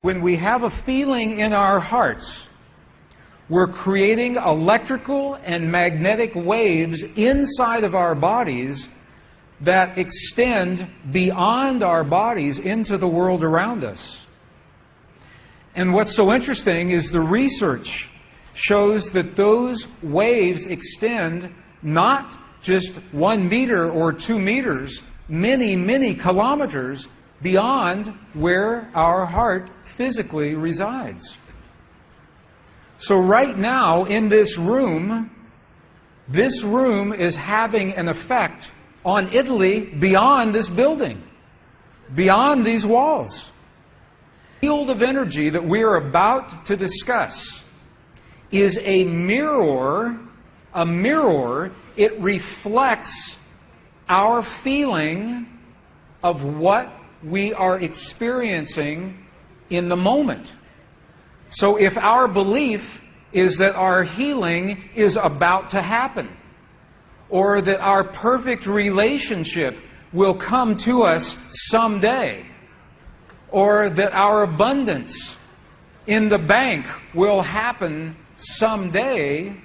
When we have a feeling in our hearts, we're creating electrical and magnetic waves inside of our bodies that extend beyond our bodies into the world around us. And what's so interesting is the research shows that those waves extend not just 1 meter or 2 meters, many, many kilometers beyond where our heart physically resides. So right now in this room is having an effect on Italy beyond this building, beyond these walls. The field of energy that we are about to discuss is a mirror. A mirror, it reflects our feeling of what we are experiencing in the moment. So if our belief is that our healing is about to happen, or that our perfect relationship will come to us someday, or that our abundance in the bank will happen someday,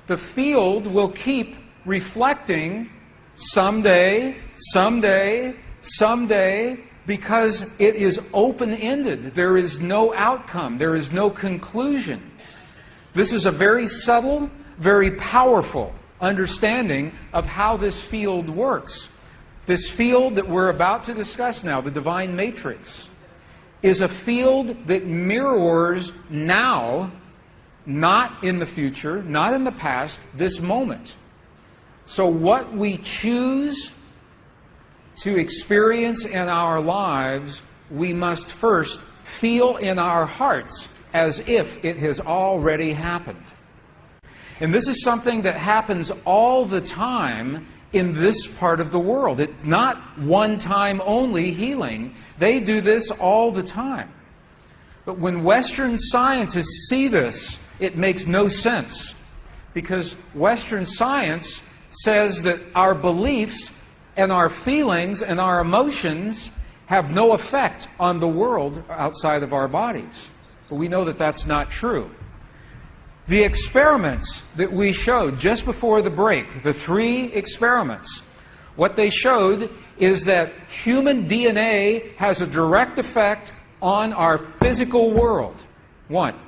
the field will keep reflecting someday, someday, someday, because it is open-ended. There is no outcome. There is no conclusion. This is a very subtle, very powerful understanding of how this field works. This field that we're about to discuss now, the divine matrix, is a field that mirrors now, not in the future, not in the past, this moment. So what we choose to experience in our lives, we must first feel in our hearts as if it has already happened. And this is something that happens all the time in this part of the world. It's not one-time only healing. They do this all the time. But when Western scientists see this, it makes no sense. Because Western science says that our beliefs and our feelings and our emotions have no effect on the world outside of our bodies. But we know that that's not true. The experiments that we showed just before the break, the 3 experiments, what they showed is that human DNA has a direct effect on our physical world. 1.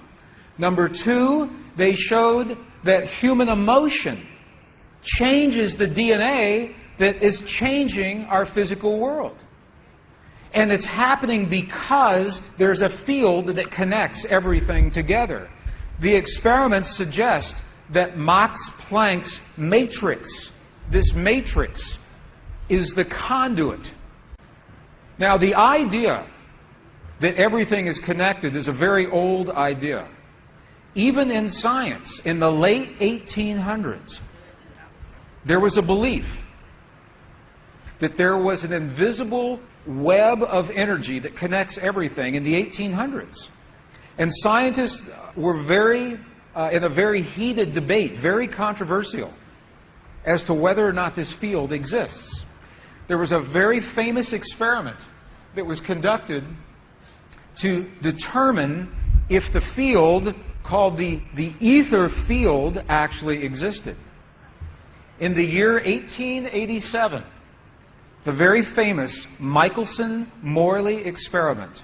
Number 2, they showed that human emotion changes the DNA that is changing our physical world. And it's happening because there's a field that connects everything together. The experiments suggest that Max Planck's matrix, this matrix, is the conduit. Now, the idea that everything is connected is a very old idea. Even in science, in the late 1800s, there was a belief that there was an invisible web of energy that connects everything in the 1800s. And scientists were in a very heated debate, very controversial, as to whether or not this field exists. There was a very famous experiment that was conducted to determine if the field called the ether field actually existed. In the year 1887, the very famous Michelson-Morley experiment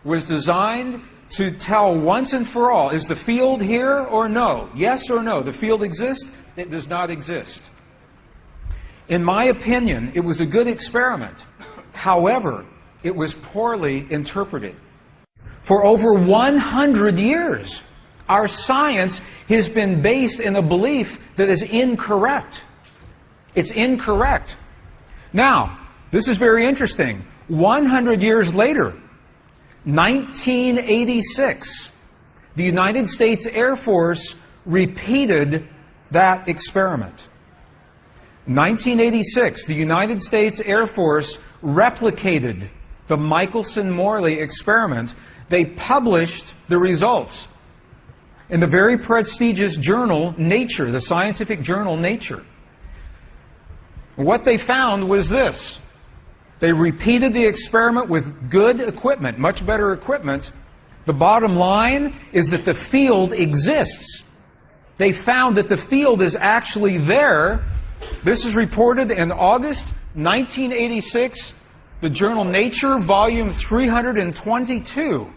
was designed to tell once and for all, is the field here or no? Yes or no? The field exists? It does not exist. In my opinion, it was a good experiment. However, it was poorly interpreted. For over 100 years, our science has been based in a belief that is incorrect. It's incorrect. Now, this is very interesting. 100 years later, 1986, the United States Air Force repeated that experiment. 1986, the United States Air Force replicated the Michelson-Morley experiment. They published the results in the very prestigious journal Nature, the scientific journal Nature. What they found was this. They repeated the experiment with good equipment, much better equipment. The bottom line is that the field exists. They found that the field is actually there. This is reported in August 1986, the journal Nature, volume 322.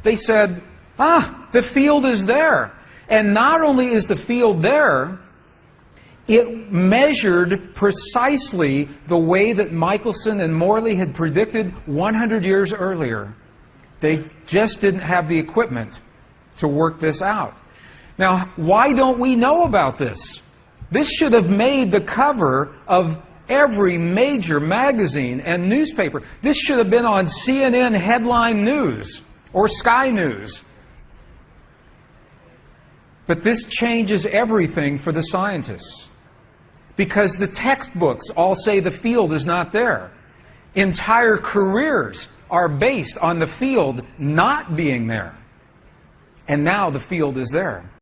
They said, the field is there. And not only is the field there, it measured precisely the way that Michelson and Morley had predicted 100 years earlier. They just didn't have the equipment to work this out. Now, why don't we know about this? This should have made the cover of every major magazine and newspaper. This should have been on CNN headline news or Sky News. But this changes everything for the scientists, because the textbooks all say the field is not there. Entire careers are based on the field not being there. And now the field is there.